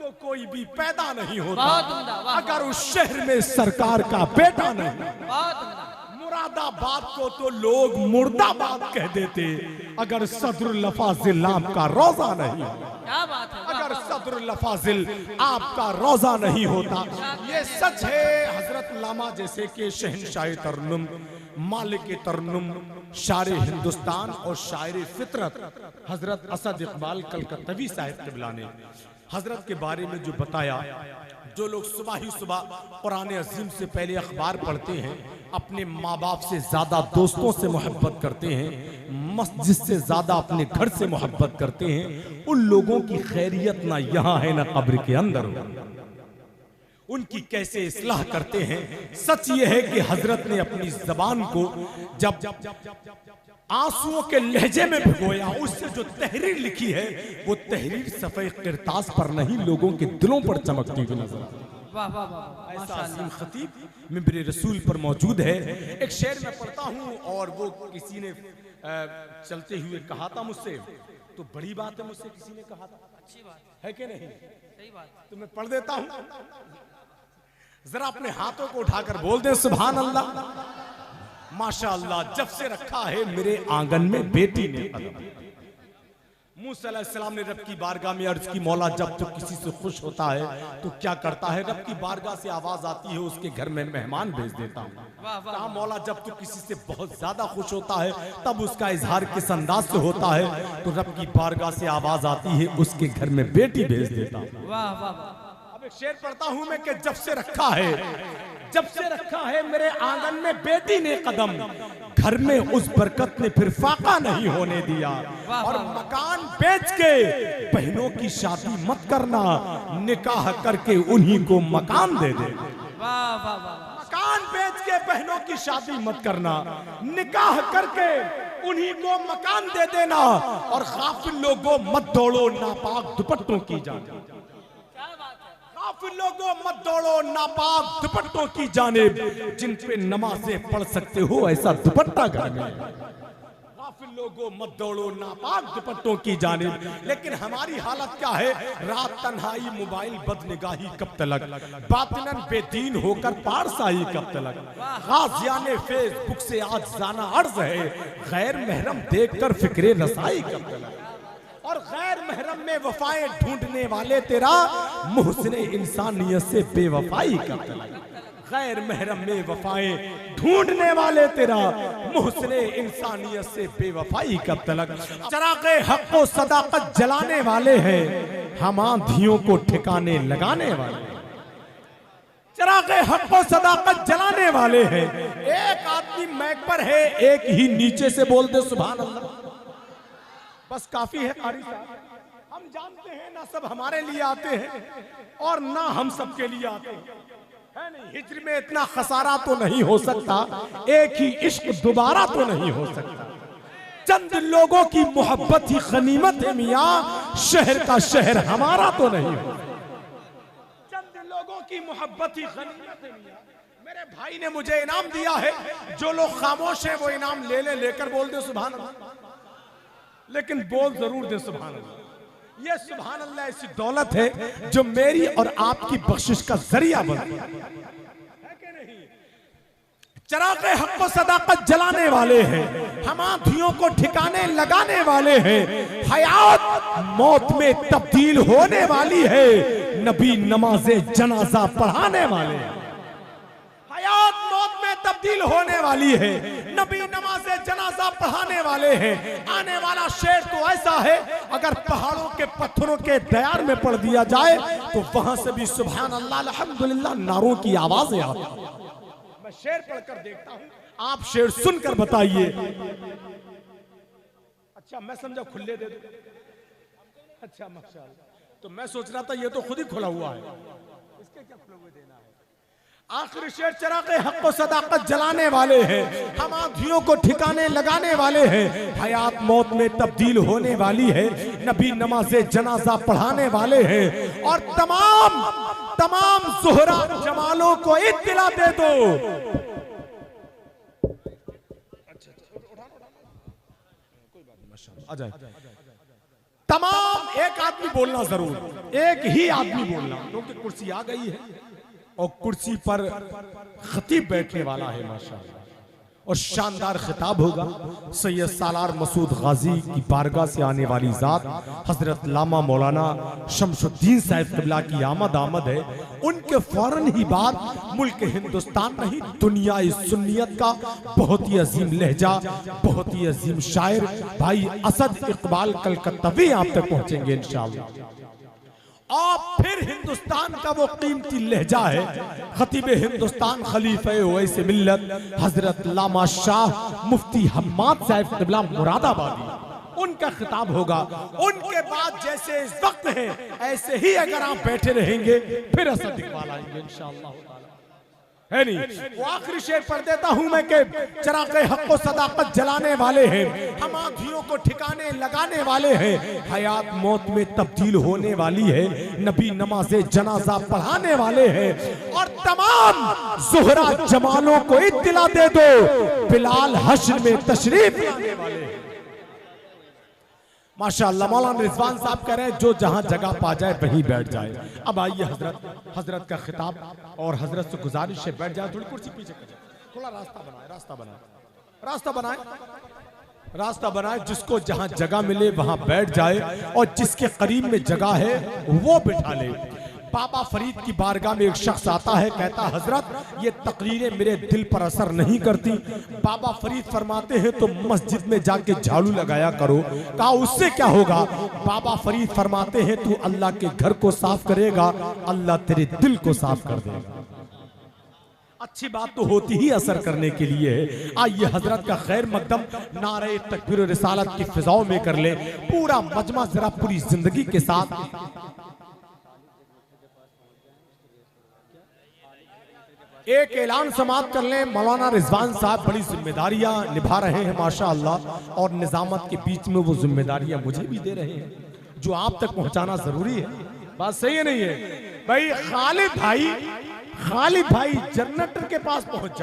तो कोई भी पैदा नहीं होता अगर उस शहर में सरकार का बेटा नहीं। मुरादाबाद को तो लोग मुर्दाबाद कह देते अगर सदरुल अफाजिल आपका रोजा नहीं। क्या बात है। अगर सदरुल अफाजिल आपका रोजा नहीं होता। ये सच है। हजरत लामा जैसे कि शहनशाह तरन्नुम, मालिक तरन्नुम, शायर हिंदुस्तान और शायर फितरत हजरत असद इकबाल कलकत्तवी साहिब क़िबला ने हजरत के बारे में जो बताया, जो लोग सुबह ही सुबह कुरान अजीम से पहले अखबार पढ़ते हैं, अपने माँ बाप से ज्यादा दोस्तों से मोहब्बत करते हैं, मस्जिद से ज्यादा अपने घर से मोहब्बत करते हैं, उन लोगों की खैरियत ना यहाँ है ना कब्र के अंदर हो। उनकी कैसे इस्लाह करते हैं। सच ये है कि हजरत ने अपनी जबान को जब आंसुओं के लहजे में भिगोया, उससे जो तहरीर लिखी है वो तहरीर सफ़े किरतास पर नहीं, लोगों के दिलों पर चमकती हुई नजर आती है। वाह वाह वाह। ऐसा अजीम खतीब मिंबर रसूल पर मौजूद है। एक शेर मैं पढ़ता हूँ और वो किसी ने चलते हुए कहा था मुझसे, तो बड़ी बात है, मुझसे किसी ने कहा था, अच्छी बात है कि नहीं? सही बात। तो मैं पढ़ देता हूँ, जरा अपने हाथों को उठाकर बोल दे सुभान अल्लाह। माशाअल्लाह, जब से रखा है मेरे आंगन में बेटी ने कदम। मूसा अलैहिस्सलाम ने रब की बारगाह में अर्ज की, मौला जब तो किसी से खुश होता है तो क्या करता है? रब की बारगाह से आवाज आती है, उसके घर में मेहमान भेज देता हूँ। कहा मौला जब तो किसी से बहुत ज्यादा खुश होता है तब उसका इजहार किस अंदाज से होता है? तो रब की बारगाह से आवाज आती है, उसके घर में बेटी भेज देता हूँ। वाह वाह। अब एक शेर पढ़ता हूँ मैं कि जब से रखा है, जब से रखा है मेरे आंगन में बेटी ने कदम, घर में उस बरकत ने फिर फाका नहीं होने दिया। और मकान बेच के बहनों की शादी मत करना, निकाह करके उन्हीं को मकान दे दे। वाह वाह वाह। मकान बेच के बहनों की शादी मत करना, निकाह करके उन्हीं को मकान दे देना। और गाफिल लोगों मत दौड़ो नापाक दुपट्टों की जानिब, लोगों मत दौड़ो नापाक दुपट्टों की जानिब, जिन पे नमाजें पढ़ सकते हो ऐसा दुपट्टा घर में। गाफिल लोगों मत दौड़ो नापाक दुपट्टों की जानिब। लेकिन हमारी हालत क्या है? रात तन्हाई, मोबाइल, बदनिगाही कब तलक, बातिनन बेदीन होकर पारसाई कब तलक, गाजियाने फेसबुक से आज जाना अर्ज है, गैर महरम देखकर फिक्रे रसाई कब तलक। और गैर महरम में वफाएं ढूंढने वाले तेरा मुहसिन इंसानियत से बेवफाई कब तलक। गैर महरम में वफाएं ढूंढने वाले तेरा मुहसिन इंसानियत से बेवफाई कब तलक। चराग़े हक़ व सदाकत जलाने वाले हैं, हम आंधियों को ठिकाने लगाने वाले। चराग़े हक़ व सदाकत जलाने वाले हैं। एक आदमी मैक पर है, एक ही नीचे से बोल दे सुभान अल्लाह, बस काफी है। कारी साहब, हम जानते हैं ना सब हमारे लिए आते हैं और ना हम सबके लिए आते हैं, है नहीं? हिज्र में इतना खसारा तो नहीं हो सकता, एक ही इश्क दोबारा तो नहीं हो सकता। चंद लोगों की मोहब्बत ही गनीमत है मियां, शहर का शहर हमारा तो नहीं हो। चंद लोगों की मोहब्बत ही गनीमत है मियां। मेरे भाई ने मुझे इनाम दिया है, जो लोग खामोश हैं वो इनाम लेकर बोल दे सुभान अल्लाह, लेकिन बोल जरूर दे सुभान अल्लाह। ये सुभान अल्लाह ऐसी दौलत है जो मेरी और आपकी बख्शिश का जरिया बनती है कि नहीं? चराग़े हक़ व सदाकत जलाने वाले हैं, हम आंधियों को ठिकाने लगाने वाले हैं। हयात मौत में तब्दील होने वाली है, नबी नमाज़े जनाजा पढ़ाने वाले हैं। हयात मौत में तब्दील होने वाली है, नबी नमाज़े जनाजा पढ़ाने वाले हैं। आने वाला शेर तो ऐसा है, अगर पहाड़ों के पत्थरों के दयार में पढ़ दिया जाए तो वहां से भी सुभान अल्लाह अल्हम्दुलिल्लाह नारों की आवाजें आती हैं। मैं शेर पढ़कर देखता हूं, आप शेर सुनकर बताइए। अच्छा मैं समझा खुले दे दो। अच्छा माशाअल्लाह, तो मैं सोच रहा था ये तो खुद ही खुला हुआ है, इसके क्या खुले हुए देना है। आखिरी शेर, चराग़े हक़ व सदाकत जलाने वाले हैं, हम आँधियों को ठिकाने लगाने वाले हैं। हयात मौत में तब्दील होने वाली है, नबी नमाज़े जनाजा पढ़ाने वाले हैं। और तमाम ज़ुहरा जमालों को इत्तिला दे दो। आ जाए। तमाम एक आदमी बोलना जरूर, एक ही आदमी बोलना, क्योंकि कुर्सी आ गई है और कुर्सी पर खतीब बैठने वाला है माशाअल्लाह, और शानदार खिताब होगा। सैयद सालार मसूद गाजी की बारगाह से आने वाली जात हजरत लामा मौलाना शमशुद्दीन साहिब क़िबला की आमद है। उनके फौरन ही बाद मुल्क हिंदुस्तान नहीं, दुनिया इस सुन्नियत का बहुत ही अजीम लहजा, बहुत ही अजीम शायर भाई असद इकबाल कलकत्तावी आप तक पहुंचेंगे इंशाअल्लाह। और फिर हिंदुस्तान का वो कीमती लहजा है खतीब हिंदुस्तान खलीफे ओवैसे मिल्लत हजरत लामा शाह मुफ्ती हम्माद साहिब क़िबला मुरादाबादी, उनका खिताब होगा। उनके बाद जैसे इस वक्त है ऐसे ही अगर आप बैठे रहेंगे फिर असद इकबाल आएंगे इंशाअल्लाह, है नहीं। वो आखिरी शेर पढ़ देता हूं मैं कि चराग़े हक़ व सदाक़त जलाने वाले हैं, हम आँधियों को ठिकाने लगाने वाले हैं, हयात मौत में तब्दील होने वाली है, नबी नमाज़े जनाजा पढ़ाने वाले हैं, और तमाम ज़ुहरा जमालों को इत्तिला दे दो बिलाल हश्र में तशरीफ लाने वाले हैं। माशाअल्लाह मौलाना रिजवान साहब कह रहे हैं जो जहां जगह पा जाए वहीं बैठ जाए। अब आइए हजरत का खिताब, और हजरत से गुजारिश है बैठ जाए, थोड़ी कुर्सी पीछे कर, थोड़ा रास्ता बनाए, जिसको जहां जगह मिले वहां बैठ जाए, और जिसके करीब में जगह है वो बिठा ले। बाबा फरीद की बारगाह में एक शख्स आता है, कहता हजरत ये तकरीरें मेरे दिल पर असर नहीं करती। बाबा फरीद फरमाते हैं तो मस्जिद में जाके झाड़ू लगाया करो। कहा उससे क्या होगा? बाबा फरीद फरमाते हैं तू अल्लाह के घर को साफ करेगा, अल्लाह तेरे दिल को साफ कर देगा। अच्छी बात तो होती ही असर करने के लिए है। आइए हजरत का खैर मकदम नारे तकबीर और रिसालत की फिजाओं में कर ले, पूरा मजमा जरा पूरी जिंदगी के साथ। एक ऐलान समाप्त कर लें, मौलाना रिजवान साहब बड़ी जिम्मेदारियां निभा रहे हैं माशाअल्लाह, और निजामत के बीच में वो जिम्मेदारियां मुझे भी दे रहे हैं जो आप तक पहुंचाना जरूरी है। बात सही है नहीं है भाई? खालिद भाई जनरेटर के पास पहुंच जाए।